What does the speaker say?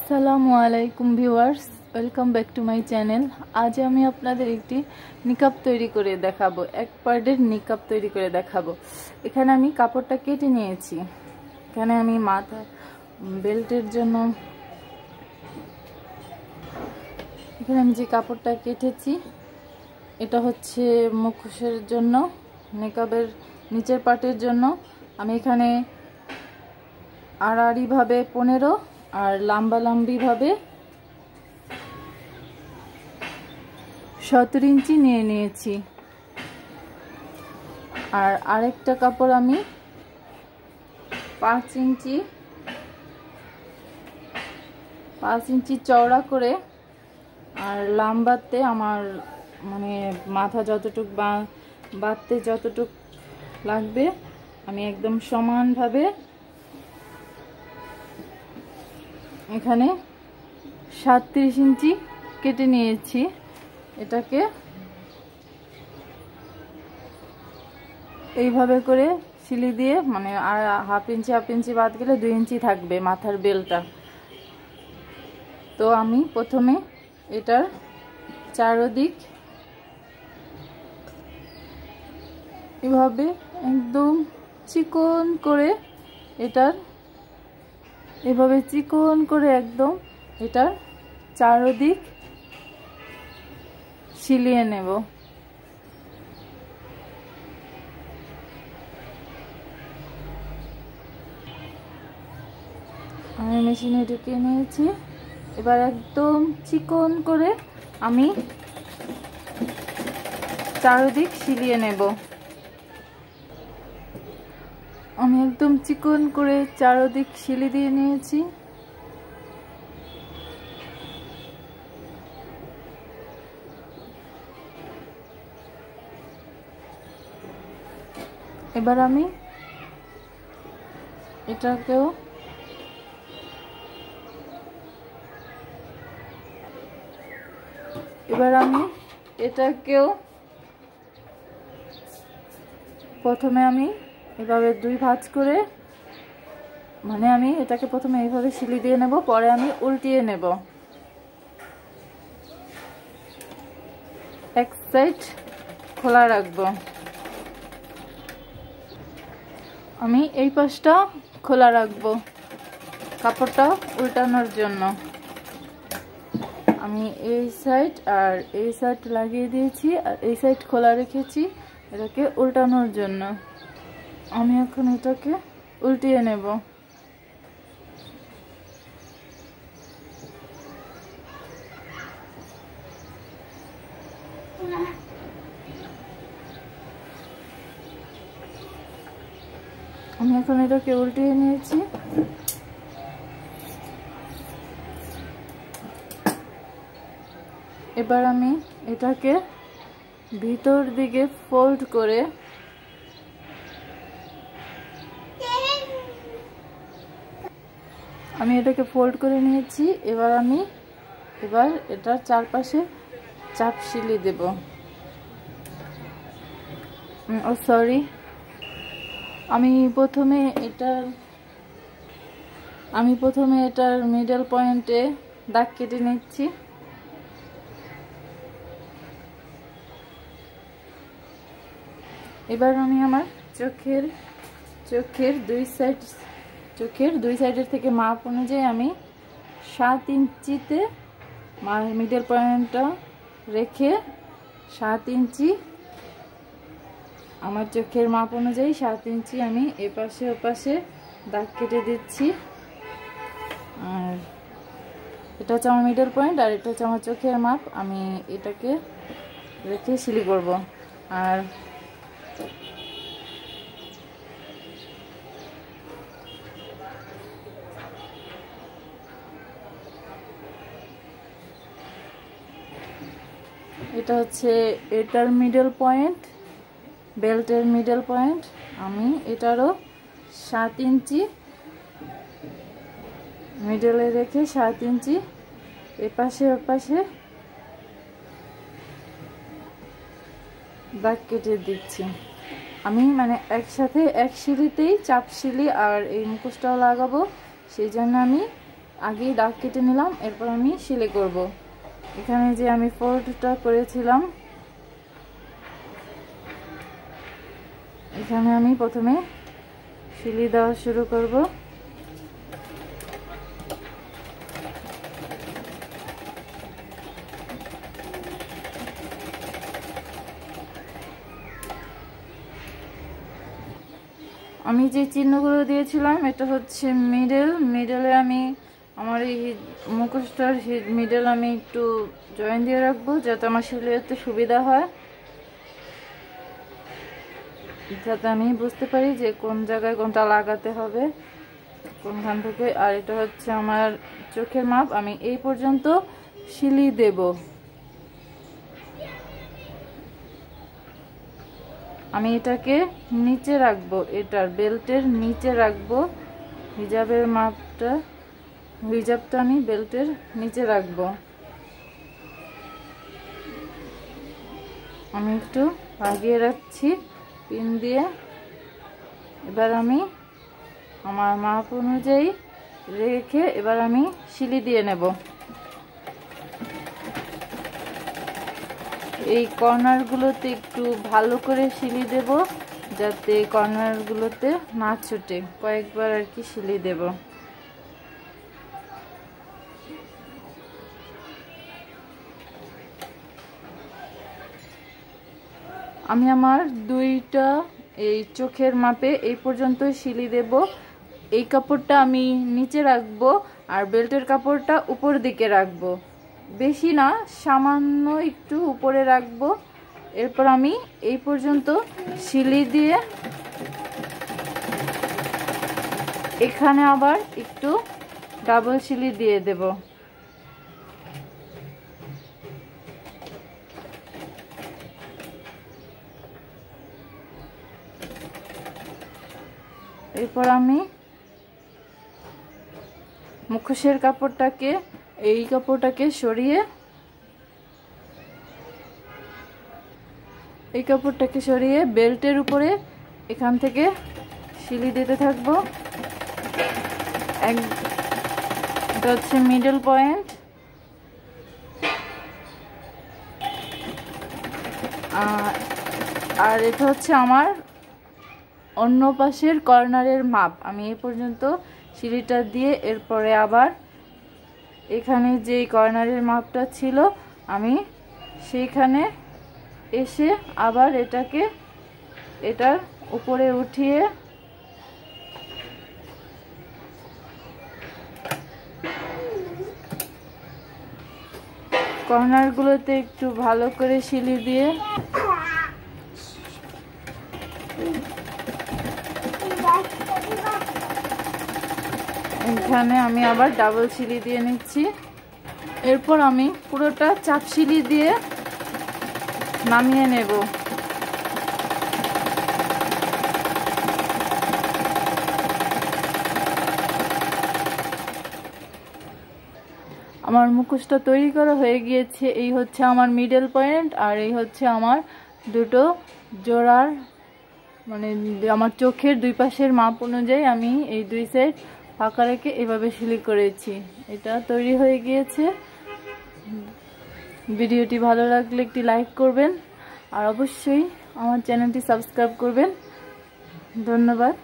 আসসালামু আলাইকুম viewers, welcome back to my channel. আজ আমি আপনাদের একটি নিকাব তৈরি করে দেখাবো, এক পার্টের নিকাব তৈরি করে দেখাবো। এখানে আমি কাপড়টা কেটে নিয়েছি। এখানে আমি মাথা বেল্টের জন্য এখানে আমি যে কাপড়টা কেটেছি এটা হচ্ছে মুখোশের জন্য, নিকাবের নিচের পার্টের জন্য। আমি এখানে আড়াআড়ি ভাবে 15 আর লম্বালম্বি ভাবে 17 ইঞ্চি নিয়ে নিয়েছি। আর আরেকটা কাপড় আমি 5 ইঞ্চি চওড়া করে, আর লম্বাতে আমার মানে মাথা যতটুক বাঁধতে যতটুক লাগবে আমি একদম সমানভাবে এখানে 37 ইঞ্চি কেটে নিয়েছি। এটাকে এইভাবে করে সিলি দিয়ে, মানে আর হাফ ইঞ্চি বাদ গেলে 2 ইঞ্চি থাকবে মাথার বেলটা। তো আমি প্রথমে এটার চারদিক এভাবে একদম চিকন করে একদম এটার চারদিক সিলিয়ে নেব। আমি মেশিনে ঢুকিয়ে নিয়েছি। এবার একদম চিকন করে আমি চারদিক সিলিয়ে নেব। আমি একদম চিকন করে চারদিক সিলি দিয়ে নিয়েছি। এবার আমি এটাকেও প্রথমে আমি এভাবে 2 ভাঁজ করে, মানে আমি এটাকে প্রথমে এইভাবে সিলি দিয়ে নেব, পরে আমি উল্টিয়ে নেব। এক সাইড খোলা রাখবো। আমি এই পাশটা খোলা রাখবো কাপড়টা উল্টানোর জন্য। আমি এই সাইড আর এই সাইড লাগিয়ে দিয়েছি, আর এই সাইড খোলা রেখেছি এটাকে উল্টানোর জন্য। আমি এখন এটাকে উল্টিয়ে নেব। আমি এখন এটাকে উল্টিয়ে নিয়েছি। এবার আমি এটাকে ভিতর দিকে ফোল্ড করে নিয়েছি। এবার এটার চারপাশে চাপ সিলি দেব। আমি প্রথমে এটার মিডল পয়েন্টে দাগ কেটে নিচ্ছি। এবার আমি আমার চোখের দুই সাইডের থেকে মাপ অনুযায়ী আমি 7 ইঞ্চিতে মিডল পয়েন্টটা রেখে 7 ইঞ্চি আমার চোখের মাপ অনুযায়ী 7 ইঞ্চি আমি এপাশে ওপাশে দাগ কেটে দিচ্ছি। আর এটা হচ্ছে আমার মিডল পয়েন্ট, আর এটা হচ্ছে আমার চোখের মাপ। আমি এটাকে রেখে সিলি করব। আর এটা হচ্ছে এটার মিডল পয়েন্ট, বেল্টের মিডল পয়েন্ট। আমি এটারও 7 ইঞ্চি মিডলে রেখে 7 ইঞ্চি এপাশে ওপাশে দাগ কেটে দিচ্ছি। আমি মানে একসাথে এক সিলিতেই চাপ সিলি আর এই মুখোশটাও লাগাবো, সেই জন্য আমি আগেই দাগ কেটে নিলাম, এরপর আমি সেলাই করব। এখানে যে আমি ফোল্ডটা করেছিলাম, এখানে আমি প্রথমে সেলাই দেওয়া শুরু করব। আমি যে চিহ্নগুলো দিয়েছিলাম এটা হচ্ছে মিডলে আমি আমার এই মুখোশটার মিডল আমি একটু জয়েন দিয়ে রাখবো, যাতে আমার সেলাইতে সুবিধা হয়, যাতে আমি বুঝতে পারি যে কোন জায়গায় কোনটা লাগাতে হবে কোনখান থেকে। আর এটা হচ্ছে আমার চোখের মাপ, আমি এই পর্যন্ত সেলাই দেব। আমি এটাকে নিচে রাখবো, এটার বেল্টের নিচে রাখবো। হিজাবটা আমি বেল্টের নিচে রাখবো। আমি একটু লাগিয়ে রাখছি পিন দিয়ে। এবার আমি আমার মাপ অনুযায়ী রেখে এবার আমি সেলাই দিয়ে নেব। এই কর্নারগুলোতে একটু ভালো করে সেলাই দেব, যাতে কর্নারগুলোতে না ছুটে। কয়েকবার আর কি সেলাই দেব। আমি আমার দুইটা এই চোখের মাপে এই পর্যন্তই সেলাই দেব। এই কাপড়টা আমি নিচে রাখবো আর বেল্টের কাপড়টা উপর দিকে রাখবো, বেশি না, সামান্য একটু উপরে রাখবো। এরপর আমি এই পর্যন্ত সেলাই দিয়ে এখানে আবার একটু ডাবল সেলাই দিয়ে দেব। এরপর আমি মুখোশের কাপড়টাকে এই কাপড়টাকে সরিয়ে বেল্টের উপরে এখান থেকে সেলাই দিতে থাকবো। এটা হচ্ছে মিডল পয়েন্ট। আর এটা হচ্ছে আমার অন্য পাশের কর্নারের মাপ। আমি এই পর্যন্ত সেলাইটা দিয়ে এরপরে আবার এখানে যে কর্নারের মাপটা ছিল আমি সেইখানে এসে আবার এটার উপরে উঠিয়ে কর্নারগুলোতে একটু ভালো করে সেলাই দিয়ে এখানে আমি আবার ডাবল সেলাই দিয়ে নিচ্ছি। এরপর আমি পুরোটা চাপ সেলাই দিয়ে নামিয়ে নেব। আমার মুখোশটা তৈরি করা হয়ে গিয়েছে। এই হচ্ছে আমার মিডল পয়েন্ট আর এই হচ্ছে আমার দুটো জোড়ার, মানে আমার চোখের দুই পাশের মাপ অনুযায়ী আমি এই দুই সাইড ফাঁকা রেখে এভাবে সেলাই করেছি। এটা তৈরি হয়ে গিয়েছে। ভিডিওটি ভালো লাগলে একটি লাইক করবেন আর অবশ্যই আমার চ্যানেলটি সাবস্ক্রাইব করবেন। ধন্যবাদ।